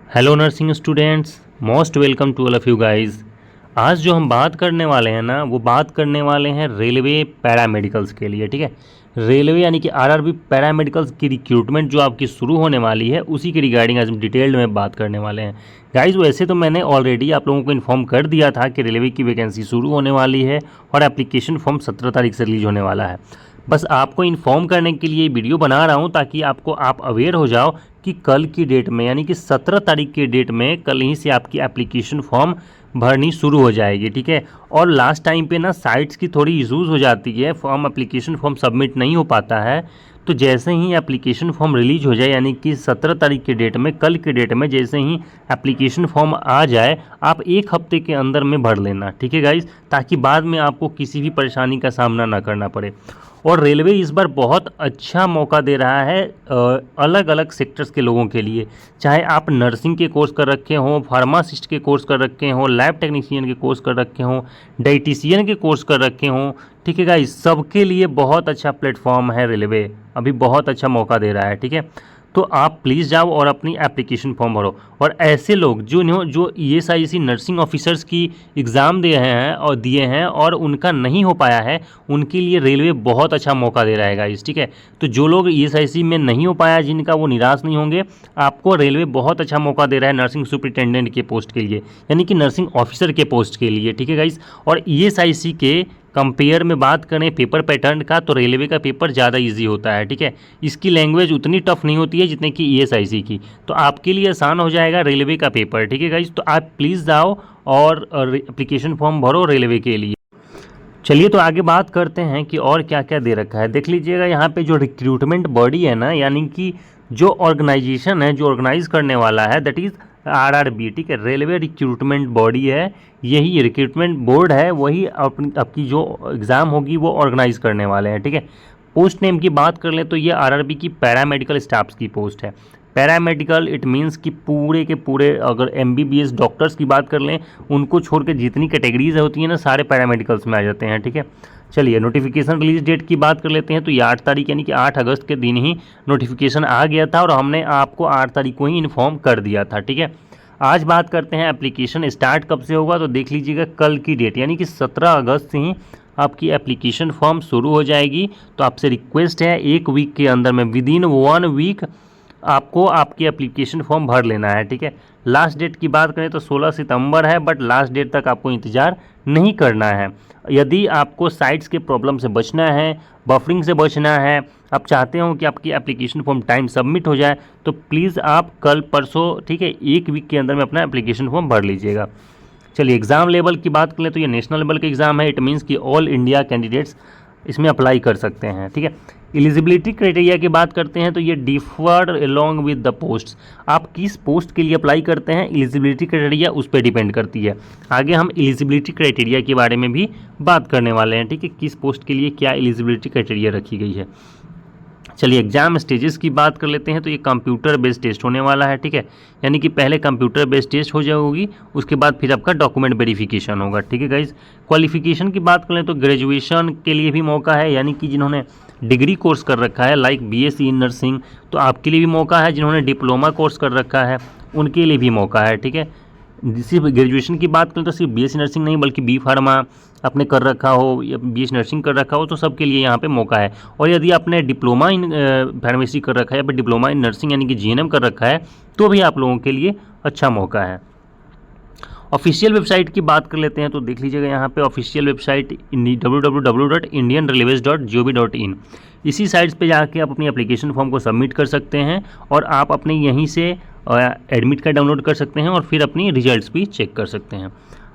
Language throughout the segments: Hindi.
Hello nursing students, most welcome to all of you guys. आज जो हम बात करने वाले हैं ना, वो बात करने वाले हैं रेलवे पैरामेडिकल्स के लिए। ठीक है, रेलवे यानी कि आरआरबी पैरामेडिकल्स की रिक्रूटमेंट जो आपकी शुरू होने वाली है, उसी की रिगार्डिंग आज हम डिटेल्ड में बात करने वाले हैं गाइस। वैसे तो मैंने ऑलरेडी आप लोगों को इन्फॉर्म कर दिया था कि रेलवे की वैकेंसी शुरू होने वाली है और एप्लीकेशन फॉर्म 17 तारीख से रिलीज होने वाला है। बस आपको इन्फॉर्म करने के लिए वीडियो बना रहा हूँ ताकि आप अवेयर हो जाओ कि कल की डेट में यानी कि 17 तारीख की डेट में कल ही से आपकी एप्लीकेशन फॉर्म भरनी शुरू हो जाएगी। ठीक है, और लास्ट टाइम पे ना साइट्स की थोड़ी इशूज़ हो जाती है, एप्लीकेशन फॉर्म सबमिट नहीं हो पाता है। तो जैसे ही एप्लीकेशन फॉर्म रिलीज हो जाए यानी कि 17 तारीख की डेट में, कल की डेट में जैसे ही एप्लीकेशन फॉर्म आ जाए, आप एक हफ्ते के अंदर में भर लेना। ठीक है गाइज, ताकि बाद में आपको किसी भी परेशानी का सामना ना करना पड़े। और रेलवे इस बार बहुत अच्छा मौका दे रहा है अलग अलग सेक्टर्स के लोगों के लिए, चाहे आप नर्सिंग के कोर्स कर रखे हों, फार्मासिस्ट के कोर्स कर रखे हों, लैब टेक्नीशियन के कोर्स कर रखे हों, डाइटिशियन के कोर्स कर रखे हों। ठीक है गाइस, सबके लिए बहुत अच्छा प्लेटफॉर्म है रेलवे, अभी बहुत अच्छा मौका दे रहा है। ठीक है, तो आप प्लीज़ जाओ और अपनी एप्लीकेशन फॉर्म भरो। और ऐसे लोग जो ईएसआईसी नर्सिंग ऑफिसर्स की एग्ज़ाम दिए हैं और उनका नहीं हो पाया है, उनके लिए रेलवे बहुत अच्छा मौका दे रहा है गाइस। ठीक है, तो जो लोग ईएसआईसी में नहीं हो पाया जिनका, वो निराश नहीं होंगे। आपको रेलवे बहुत अच्छा मौका दे रहा है नर्सिंग सुपरिटेंडेंट के पोस्ट के लिए, यानी कि नर्सिंग ऑफिसर के पोस्ट के लिए। ठीक है गाइस, और ईएसआईसी के कंपेयर में बात करें पेपर पैटर्न का, तो रेलवे का पेपर ज़्यादा इजी होता है। ठीक है, इसकी लैंग्वेज उतनी टफ नहीं होती है जितने कि ईएसआईसी की, तो आपके लिए आसान हो जाएगा रेलवे का पेपर। ठीक है गाइस, तो आप प्लीज़ जाओ और एप्लीकेशन फॉर्म भरो रेलवे के लिए। चलिए तो आगे बात करते हैं कि और क्या क्या दे रखा है। देख लीजिएगा यहाँ पे जो रिक्रूटमेंट बॉडी है ना, यानी कि जो ऑर्गेनाइजेशन है जो ऑर्गेनाइज करने वाला है, दैट इज़ आरआरबी। ठीक है, रेलवे रिक्रूटमेंट बॉडी है, यही रिक्रूटमेंट बोर्ड है, वही आपकी जो एग्ज़ाम होगी वो ऑर्गेनाइज करने वाले हैं। ठीक है, पोस्ट नेम की बात कर लें तो ये आरआरबी की पैरामेडिकल स्टाफ्स की पोस्ट है। पैरामेडिकल इट मीन्स कि पूरे के पूरे, अगर एमबीबीएस डॉक्टर्स की बात कर लें, उनको छोड़ के जितनी कैटेगरीज होती हैं ना, सारे पैरामेडिकल्स में आ जाते हैं। ठीक है, चलिए नोटिफिकेशन रिलीज डेट की बात कर लेते हैं। तो ये 8 तारीख यानी कि 8 अगस्त के दिन ही नोटिफिकेशन आ गया था और हमने आपको 8 तारीख को ही इन्फॉर्म कर दिया था। ठीक है, आज बात करते हैं एप्लीकेशन स्टार्ट कब से होगा। तो देख लीजिएगा कल की डेट यानी कि 17 अगस्त से ही आपकी एप्लीकेशन फॉर्म शुरू हो जाएगी। तो आपसे रिक्वेस्ट है, एक वीक के अंदर में, विद इन 1 वीक आपको आपकी एप्लीकेशन फॉर्म भर लेना है। ठीक है, लास्ट डेट की बात करें तो 16 सितंबर है, बट लास्ट डेट तक आपको इंतज़ार नहीं करना है। यदि आपको साइट्स के प्रॉब्लम से बचना है, बफरिंग से बचना है, आप चाहते हो कि आपकी एप्लीकेशन फॉर्म टाइम सबमिट हो जाए, तो प्लीज़ आप कल परसों, ठीक है, एक वीक के अंदर में अपना एप्लीकेशन फॉर्म भर लीजिएगा। चलिए एग्ज़ाम लेवल की बात करें तो ये नेशनल लेवल का एग्ज़ाम है। इट मीन्स कि ऑल इंडिया कैंडिडेट्स इसमें अप्लाई कर सकते हैं। ठीक है, एलिजिबिलिटी क्राइटेरिया की बात करते हैं तो ये differ along with the post, आप किस पोस्ट के लिए अप्लाई करते हैं, एलिजिबिलिटी क्राइटेरिया उस पर डिपेंड करती है। आगे हम एलिजिबिलिटी क्राइटेरिया के बारे में भी बात करने वाले हैं। ठीक है, किस पोस्ट के लिए क्या एलिजिबिलिटी क्राइटेरिया रखी गई है। चलिए एग्जाम स्टेजेस की बात कर लेते हैं। तो ये कंप्यूटर बेस्ड टेस्ट होने वाला है। ठीक है, यानी कि पहले कंप्यूटर बेस्ड टेस्ट हो जाएगी, उसके बाद फिर आपका डॉक्यूमेंट वेरिफिकेशन होगा। ठीक है गाइज, क्वालिफिकेशन की बात करें तो ग्रेजुएशन के लिए भी मौका है, यानी कि जिन्होंने डिग्री कोर्स कर रखा है लाइक बीएससी इन नर्सिंग, तो आपके लिए भी मौका है। जिन्होंने डिप्लोमा कोर्स कर रखा है उनके लिए भी मौका है। ठीक है, सिर्फ ग्रेजुएशन की बात करें तो सिर्फ बीएससी नर्सिंग नहीं, बल्कि बी फार्मा आपने कर रखा हो या बीएससी नर्सिंग कर रखा हो, तो सबके लिए यहाँ पे मौका है। और यदि आपने डिप्लोमा इन फार्मेसी कर रखा है या फिर डिप्लोमा इन नर्सिंग यानी कि जीएनएम कर रखा है, तो भी आप लोगों के लिए अच्छा मौका है। ऑफिशियल वेबसाइट की बात कर लेते हैं। तो देख लीजिएगा यहाँ पे ऑफिशियल वेबसाइट www.indianrailways.gov.in, इसी साइट्स पे जाके आप अपनी एप्लीकेशन फॉर्म को सबमिट कर सकते हैं और आप अपने यहीं से एडमिट कार्ड डाउनलोड कर सकते हैं और फिर अपनी रिजल्ट्स भी चेक कर सकते हैं।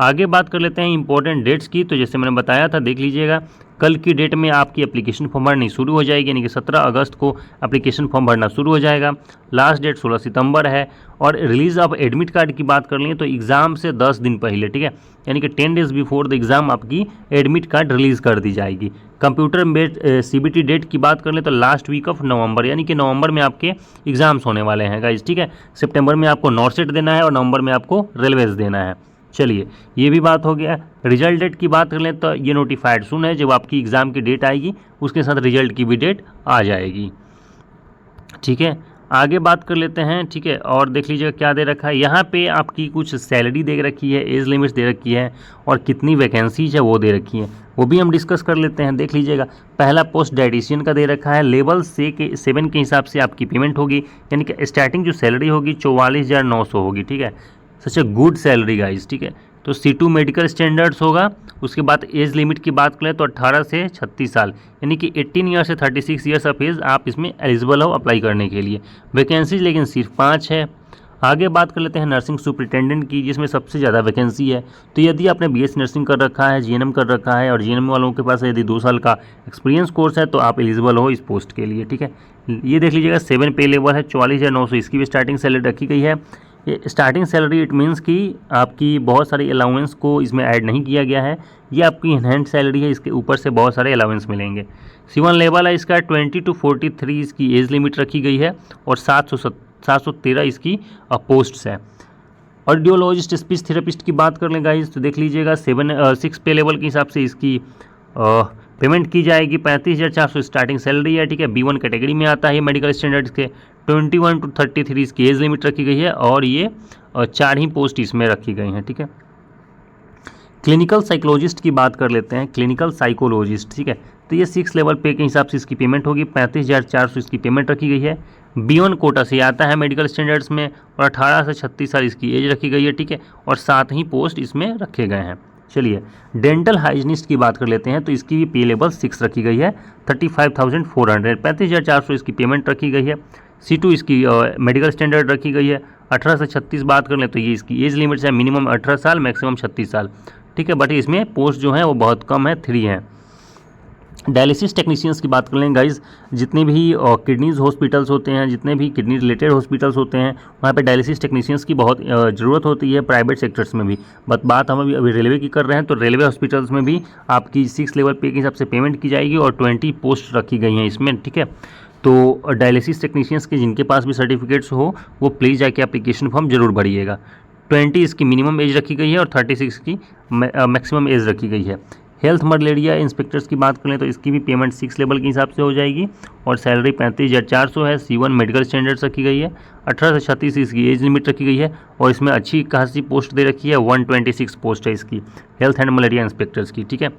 आगे बात कर लेते हैं इंपॉर्टेंट डेट्स की। तो जैसे मैंने बताया था, देख लीजिएगा कल की डेट में आपकी एप्लीकेशन फॉर्म भरनी शुरू हो जाएगी, यानी कि 17 अगस्त को एप्लीकेशन फॉर्म भरना शुरू हो जाएगा। लास्ट डेट 16 सितंबर है। और रिलीज़ ऑफ एडमिट कार्ड की बात कर लें तो एग्ज़ाम से 10 दिन पहले, ठीक है, यानी कि 10 डेज़ बिफोर द एग्ज़ाम आपकी एडमिट कार्ड रिलीज़ कर दी जाएगी। कंप्यूटर बेस्ड सीबीटी डेट की बात कर लें तो लास्ट वीक ऑफ नवंबर, यानी कि नवंबर में आपके एग्ज़ाम्स होने वाले हैं गाइस। ठीक है, सितंबर में आपको नॉर्सेट देना है और नवंबर में आपको रेलवेज देना है। चलिए ये भी बात हो गया। रिजल्ट डेट की बात कर लें तो ये नोटिफाइड सुन है, जब आपकी एग्ज़ाम की डेट आएगी उसके साथ रिजल्ट की भी डेट आ जाएगी। ठीक है, आगे बात कर लेते हैं, ठीक है। और देख लीजिएगा क्या दे रखा है यहाँ पे, आपकी कुछ सैलरी दे रखी है, एज लिमिट्स दे रखी है और कितनी वैकेंसीज है वो दे रखी है, वो भी हम डिस्कस कर लेते हैं। देख लीजिएगा पहला पोस्ट डाइटिशियन का दे रखा है, लेवल से के 7 के हिसाब से आपकी पेमेंट होगी, यानी कि स्टार्टिंग जो सैलरी होगी 44,900 होगी, ठीक है। सच ए गुड सैलरी गाइज, ठीक है। तो C2 मेडिकल स्टैंडर्ड्स होगा। उसके बाद एज लिमिट की बात करें तो 18 से 36 साल, यानी कि 18 ईयर से 36 ईयर्स ऑफ एज आप इसमें एलिजिबल हो अप्लाई करने के लिए। वैकेंसीज लेकिन सिर्फ 5 है। आगे बात कर लेते हैं नर्सिंग सुपरिटेंडेंट की, जिसमें सबसे ज़्यादा वैकेंसी है। तो यदि आपने BS नर्सिंग कर रखा है, GNM कर रखा है और GNM वालों के पास यदि 2 साल का एक्सपीरियंस कोर्स है तो आप एलिजिबल हो इस पोस्ट के लिए, ठीक है। ये देख लीजिएगा 7 पे लेवल है, 44,900 इसकी भी स्टार्टिंग सैलरी रखी गई है। ये स्टार्टिंग सैलरी इट मीन्स कि आपकी बहुत सारे अलाउंस को इसमें ऐड नहीं किया गया है, ये आपकी इनहैंड सैलरी है, इसके ऊपर से बहुत सारे अलाउंस मिलेंगे। C1 लेवल है इसका, 20 to 43 इसकी एज लिमिट रखी गई है और 713 इसकी पोस्ट्स है। ऑडियोलॉजिस्ट स्पीच थेरेपिस्ट की बात कर लें गाइस तो देख लीजिएगा 6 पे लेवल के हिसाब से इसकी पेमेंट की जाएगी। 35,400 स्टार्टिंग सैलरी है, ठीक है। B1 कैटेगरी में आता है मेडिकल स्टैंडर्ड्स के। 21 to 33 इसकी एज लिमिट रखी गई है और ये 4 ही पोस्ट इसमें रखी गई हैं, ठीक है। क्लिनिकल साइकोलॉजिस्ट की बात कर लेते हैं, क्लिनिकल साइकोलॉजिस्ट, ठीक है। तो ये 6 लेवल पे के हिसाब से इसकी पेमेंट होगी। 35,400 इसकी पेमेंट रखी गई है। B1 कोटा से आता है मेडिकल स्टैंडर्ड्स में और 18 से 36 साल इसकी एज रखी गई है, ठीक है। और 7 ही पोस्ट इसमें रखे गए हैं। चलिए डेंटल हाइजीनिस्ट की बात कर लेते हैं तो इसकी भी पे लेवल 6 रखी गई है, 35,400, 35,400 इसकी पेमेंट रखी गई है। C2 इसकी मेडिकल स्टैंडर्ड रखी गई है। 18 से 36 बात कर लें तो ये इसकी एज लिमिट्स है, मिनिमम 18 साल मैक्सिमम 36 साल, ठीक है। बट इसमें पोस्ट जो है वो बहुत कम है, 3 है। डायलिसिस टेक्नीशियंस की बात कर लें गाइज, जितने भी किडनीज हॉस्पिटल्स होते हैं, जितने भी किडनी रिलेटेड हॉस्पिटल्स होते हैं, वहाँ पे डायलिसिस टेक्नीशियंस की बहुत ज़रूरत होती है, प्राइवेट सेक्टर्स में भी। बट बात हम अभी रेलवे की कर रहे हैं तो रेलवे हॉस्पिटल्स में भी आपकी 6 लेवल पे के हिसाब से पेमेंट की जाएगी और 20 पोस्ट रखी गई हैं इसमें, ठीक है। तो डायलिसिस टेक्नीशियंस के जिनके पास भी सर्टिफिकेट्स हो वो प्लीज़ जाके एप्लीकेशन फॉर्म जरूर भरिएगा। 20 इसकी मिनिमम एज रखी गई है और 36 की मैक्सिमम एज रखी गई है। हेल्थ मलेरिया इंस्पेक्टर्स की बात करें तो इसकी भी पेमेंट 6 लेवल के हिसाब से हो जाएगी और सैलरी 35,400 है। C1 मेडिकल स्टैंडर्ड्स रखी गई है। 18 से 36 इसकी एज लिमिट रखी गई है और इसमें अच्छी खासी पोस्ट दे रखी है, 126 पोस्ट है इसकी हेल्थ एंड मलेरिया इंस्पेक्टर्स की, ठीक है।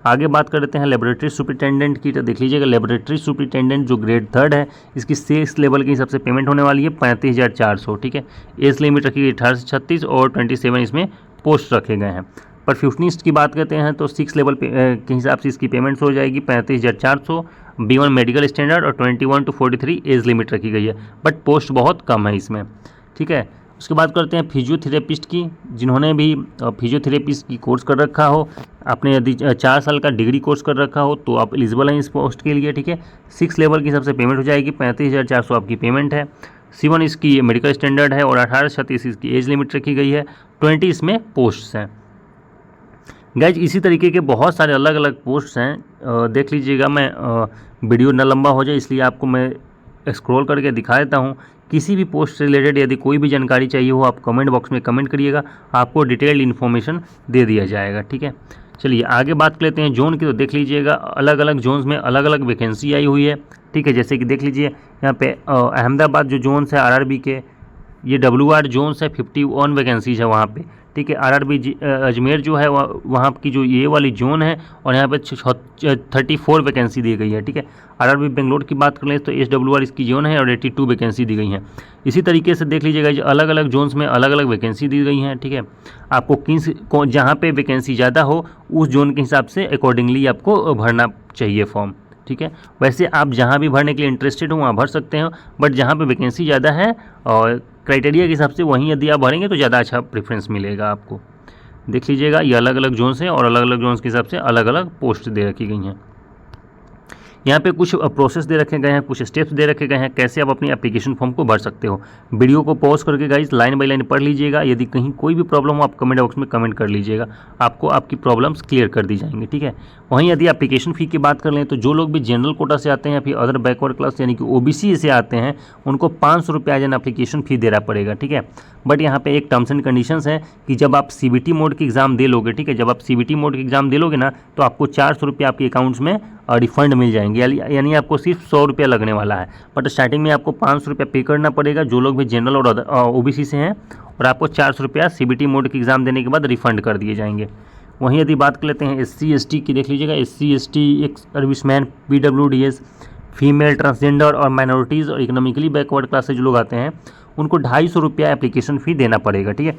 आगे बात कर लेते हैं लेबोरेटरी सुपरिटेंडेंट की। तो देख लीजिएगा लेबोरेटरी सुपरिटेंडेंट जो ग्रेड 3 है इसकी 6 लेवल के हिसाब से पेमेंट होने वाली है, 35,400, ठीक है। एज लिमिट रखी गई 18 से 36 और 27 इसमें पोस्ट रखे गए हैं। परफ्यूशनिस्ट की बात करते हैं तो 6 लेवल के हिसाब से इसकी पेमेंट्स हो जाएगी 35,400, B1 मेडिकल स्टैंडर्ड और 21 to 43 एज लिमिट रखी गई है, बट पोस्ट बहुत कम है इसमें, ठीक है। उसके बाद करते हैं फिजियोथेरेपिस्ट की, जिन्होंने भी फिजियोथेरेपिस्ट की कोर्स कर रखा हो, आपने यदि 4 साल का डिग्री कोर्स कर रखा हो तो आप एलिजिबल हैं इस पोस्ट के लिए, ठीक है। 6 लेवल के हिसाब से पेमेंट हो जाएगी, 35,400 आपकी पेमेंट है। C1 इसकी मेडिकल स्टैंडर्ड है और 18 से 36 इसकी एज लिमिट रखी गई है, 20 इसमें पोस्ट्स हैं। गाइज इसी तरीके के बहुत सारे अलग अलग पोस्ट्स हैं, देख लीजिएगा। मैं वीडियो न लंबा हो जाए इसलिए आपको मैं स्क्रॉल करके दिखा देता हूँ। किसी भी पोस्ट से रिलेटेड यदि कोई भी जानकारी चाहिए हो आप कमेंट बॉक्स में कमेंट करिएगा, आपको डिटेल्ड इन्फॉर्मेशन दे दिया जाएगा, ठीक है। चलिए आगे बात कर लेते हैं जोन की। तो देख लीजिएगा अलग अलग जोन्स में अलग अलग वैकेंसी आई हुई है, ठीक है। जैसे कि देख लीजिए यहाँ पे अहमदाबाद जो जोन्स है RRB के, ये WR जोन्स है, 51 वैकेंसीज है वहाँ पे, ठीक है। RRB अजमेर जो है वहाँ की जो ये वाली जोन है और यहाँ पे 34 वैकेंसी दी गई है, ठीक है। RRB बेंगलोर की बात कर लें तो SWR इसकी जोन है और 82 वैकेंसी दी गई हैं। इसी तरीके से देख लीजिएगा जो अलग अलग जोन्स में अलग अलग वैकेंसी दी गई हैं, ठीक है। आपको जहाँ पे वैकेंसी ज़्यादा हो उस जोन के हिसाब से अकॉर्डिंगली आपको भरना चाहिए फॉर्म, ठीक है। वैसे आप जहाँ भी भरने के लिए इंटरेस्टेड हो वहाँ भर सकते हो, बट जहाँ पे वैकेंसी ज़्यादा है और क्राइटेरिया के हिसाब से वहीं यदि आप भरेंगे तो ज़्यादा अच्छा प्रेफरेंस मिलेगा आपको। देख लीजिएगा ये अलग अलग जोन्स हैं और अलग अलग जोन्स के हिसाब से अलग अलग पोस्ट दे रखी गई हैं। यहाँ पे कुछ प्रोसेस दे रखे गए हैं, कुछ स्टेप्स दे रखे गए हैं कैसे आप अपनी एप्लीकेशन फॉर्म को भर सकते हो। वीडियो को पॉज करके गाइस लाइन बाय लाइन पढ़ लीजिएगा। यदि कहीं कोई भी प्रॉब्लम हो आप कमेंट बॉक्स में कमेंट कर लीजिएगा, आपको आपकी प्रॉब्लम्स क्लियर कर दी जाएंगी, ठीक है। वहीं यदि एप्लीकेशन फ़ी की बात कर लें तो जो लोग भी जनरल कोटा से आते हैं या फिर अदर बैकवर्ड क्लास यानी कि OBC से आते हैं उनको 500 रुपये एज एन एप्लीकेशन फ़ी देना पड़ेगा, ठीक है। बट यहाँ पे एक टर्म्स एंड कंडीशंस है कि जब आप CBT मोड की एग्ज़ाम दे लोगे, ठीक है, जब आप CBT मोड की एग्ज़ाम दे लोगे ना तो आपको 400 रुपये आपके अकाउंट्स में रिफंड मिल जाएंगे, यानी आपको सिर्फ 100 रुपया लगने वाला है। बट स्टार्टिंग में आपको 500 रुपया पे करना पड़ेगा, जो लोग भी जनरल और OBC से हैं, और आपको 400 रुपया CBT मोड की एग्ज़ाम देने के बाद रिफंड कर दिए जाएंगे। वहीं यदि बात कर लेते हैं SC ST की, देख लीजिएगा SC ST, ex serviceman, PWDS, female, transgender और माइनॉरिटीज़ और इकोनॉमिकली बैकवर्ड क्लास से जो लोग आते हैं उनको 250 रुपया एप्लीकेशन फ़ी देना पड़ेगा, ठीक है।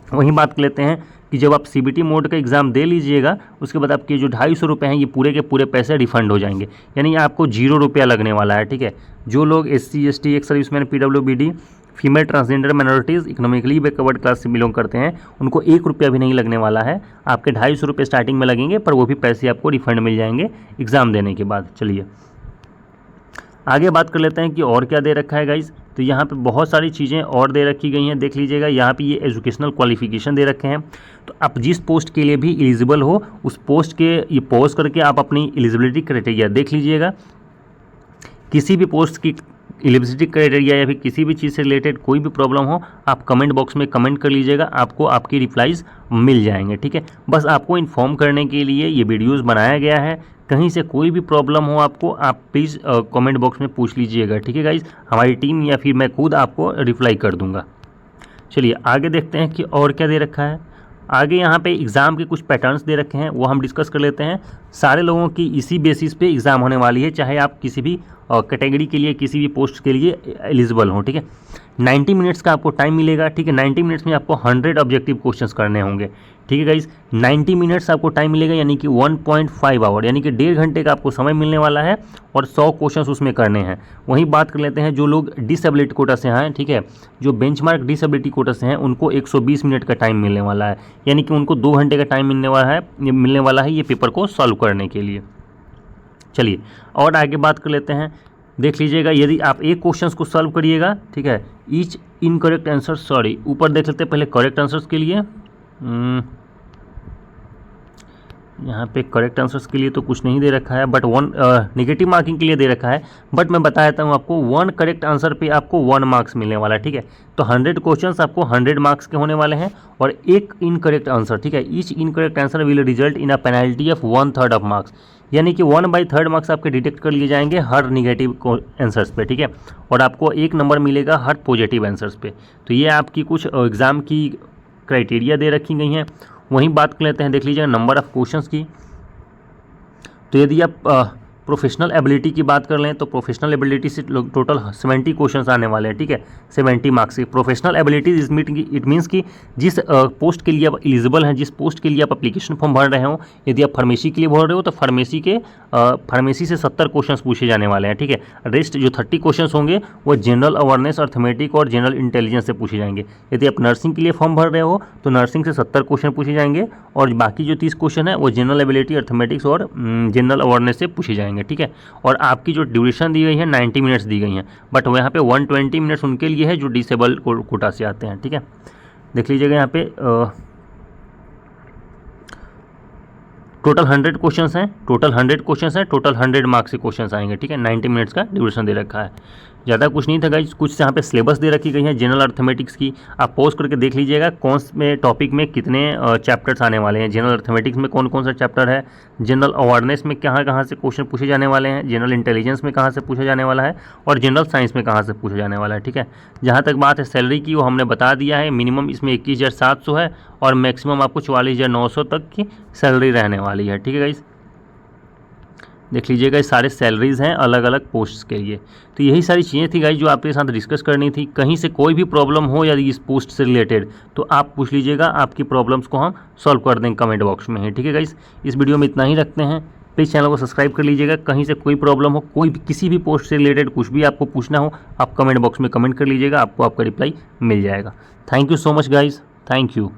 वहीं बात कर लेते हैं कि जब आप CBT मोड का एग्ज़ाम दे लीजिएगा उसके बाद आपके जो 250 रुपये हैं ये पूरे के पूरे पैसे रिफंड हो जाएंगे, यानी आपको 0 रुपया लगने वाला है, ठीक है। जो लोग SC ST, ex serviceman, PWBD, female, transgender, minorities, economically backward class से बिलोंग करते हैं उनको 1 रुपया भी नहीं लगने वाला है। आपके 250 रुपये स्टार्टिंग में लगेंगे, पर वो भी पैसे आपको रिफंड मिल जाएंगे एग्ज़ाम देने के बाद। चलिए आगे बात कर लेते हैं कि और क्या दे रखा है गाइज़। तो यहाँ पे बहुत सारी चीज़ें और दे रखी गई हैं, देख लीजिएगा। यहाँ पे ये एजुकेशनल क्वालिफिकेशन दे रखे हैं, तो आप जिस पोस्ट के लिए भी एलिजिबल हो उस पोस्ट के ये पॉज करके आप अपनी एलिजिबिलिटी क्राइटेरिया देख लीजिएगा। किसी भी पोस्ट की एलिजिबिलिटी क्राइटेरिया या फिर किसी भी चीज़ से रिलेटेड कोई भी प्रॉब्लम हो आप कमेंट बॉक्स में कमेंट कर लीजिएगा, आपको आपकी रिप्लाईज़ मिल जाएंगे, ठीक है। बस आपको इन्फॉर्म करने के लिए ये वीडियोज़ बनाया गया है। कहीं से कोई भी प्रॉब्लम हो आपको, आप प्लीज़ कमेंट बॉक्स में पूछ लीजिएगा, ठीक है गाइज़। हमारी टीम या फिर मैं खुद आपको रिप्लाई कर दूंगा। चलिए आगे देखते हैं कि और क्या दे रखा है। आगे यहाँ पे एग्ज़ाम के कुछ पैटर्न्स दे रखे हैं, वो हम डिस्कस कर लेते हैं। सारे लोगों की इसी बेसिस पे एग्ज़ाम होने वाली है, चाहे आप किसी भी कैटेगरी के लिए, किसी भी पोस्ट के लिए एलिजिबल हो, ठीक है। 90 मिनट्स का आपको टाइम मिलेगा, ठीक है। 90 मिनट्स में आपको 100 ऑब्जेक्टिव क्वेश्चंस करने होंगे, ठीक है गाइज। 90 मिनट्स आपको टाइम मिलेगा, यानी कि 1.5 आवर, यानी कि 1.5 घंटे का आपको समय मिलने वाला है और 100 क्वेश्चंस उसमें करने हैं। वहीं बात कर लेते हैं जो लोग डिसेबिलिटी कोटा से हैं, ठीक है, जो बेंचमार्क डिसेबिलिटी कोटा से हैं उनको 120 मिनट का टाइम मिलने वाला है, यानी कि उनको 2 घंटे का टाइम मिलने वाला है ये पेपर को सॉल्व करने के लिए। चलिए और आगे बात कर लेते हैं। देख लीजिएगा, यदि आप एक क्वेश्चन को सॉल्व करिएगा, ठीक है, ईच इनकरेक्ट आंसर, सॉरी ऊपर देख लेते हैं पहले करेक्ट आंसर्स के लिए। यहाँ पे करेक्ट आंसर्स के लिए तो कुछ नहीं दे रखा है, बट 1 नेगेटिव मार्किंग के लिए दे रखा है। बट मैं बता देता हूँ आपको, 1 करेक्ट आंसर पे आपको 1 मार्क्स मिलने वाला है, ठीक है। तो 100 क्वेश्चंस आपको 100 मार्क्स के होने वाले हैं और एक इनकरेक्ट आंसर, ठीक है। Each incorrect answer will result in a penalty of 1/3 of marks, यानी कि 1/3 मार्क्स आपके डिटेक्ट कर लिए जाएंगे हर निगेटिव आंसर्स पे, ठीक है। और आपको 1 नंबर मिलेगा हर पॉजिटिव आंसर्स पे। तो ये आपकी कुछ एग्ज़ाम की क्राइटेरिया दे रखी गई हैं। वहीं बात कर लेते हैं, देख लीजिए नंबर ऑफ़ क्वेश्चंस की। तो यदि आप प्रोफेशनल एबिलिटी की बात कर लें तो प्रोफेशनल एबिलिटी से टोटल 70 क्वेश्चंस आने वाले हैं, ठीक है, 70 मार्क्स की। प्रोफेशनल एबिलिटी इट मीन्स कि जिस पोस्ट के लिए आप एलिजिबल हैं, जिस पोस्ट के लिए आप एप्लीकेशन फॉर्म भर रहे हो, यदि आप फार्मेसी के लिए भर रहे हो तो फार्मेसी से 70 क्वेश्चंस पूछे जाने वाले हैं, ठीक है। रेस्ट जो 30 क्वेश्चंस होंगे वो जनरल अवेयरनेस, अर्थमेटिक और जनरल इंटेलिजेंस से पूछे जाएंगे। यदि आप नर्सिंग के लिए फॉर्म भर रहे हो तो नर्सिंग से 70 क्वेश्चन पूछे जाएंगे और बाकी जो 30 क्वेश्चन है वो जनरल एबिलिटी, अर्थमेटिक्स और जनरल अवेयरनेस से पूछे जाएंगे, ठीक है। और आपकी जो ड्यूरेशन दी गई है 90 मिनट्स दी गई हैं, बट यहाँ पे 120 मिनट्स उनके लिए है जो डिसेबल कोटा से आते हैं, ठीक है। देख लीजिएगा यहाँ पे टोटल 100 क्वेश्चंस हैं, टोटल 100 मार्क्स के क्वेश्चंस आएंगे, ठीक है। 90 मिनट्स का ड्यूरेशन दे रखा है, ज़्यादा कुछ नहीं था गाइज। कुछ यहाँ पे सिलेबस दे रखी गई है जनरल अर्थमेटिक्स की, आप पॉज करके देख लीजिएगा कौन में टॉपिक में कितने चैप्टर्स आने वाले हैं। जनरल अर्थमेटिक्स में कौन कौन सा चैप्टर है, जनरल अवेयरनेस में कहाँ से क्वेश्चन पूछे जाने वाले हैं, जनरल इंटेलिजेंस में कहाँ से पूछा जाने वाला है और जनरल साइंस में कहाँ से पूछा जाने वाला है, ठीक है। जहाँ तक बात है सैलरी की वो हमने बता दिया है, मिनिमम इसमें 21,700 है और मैक्सिमम आपको 44,900 तक की सैलरी रहने वाली है, ठीक है गाइज। देख लीजिएगा ये सारे सैलरीज़ हैं अलग अलग पोस्ट्स के लिए। तो यही सारी चीज़ें थी गाइज जो आपके साथ डिस्कस करनी थी। कहीं से कोई भी प्रॉब्लम हो यदि इस पोस्ट से रिलेटेड तो आप पूछ लीजिएगा, आपकी प्रॉब्लम्स को हम सॉल्व कर देंगे कमेंट बॉक्स में ही, ठीक है गाइज। इस वीडियो में इतना ही रखते हैं, प्लीज़ चैनल को सब्सक्राइब कर लीजिएगा। कहीं से कोई प्रॉब्लम हो, कोई भी किसी भी पोस्ट से रिलेटेड कुछ भी आपको पूछना हो आप कमेंट बॉक्स में कमेंट कर लीजिएगा, आपको आपका रिप्लाई मिल जाएगा। Thank you so much guys, thank you.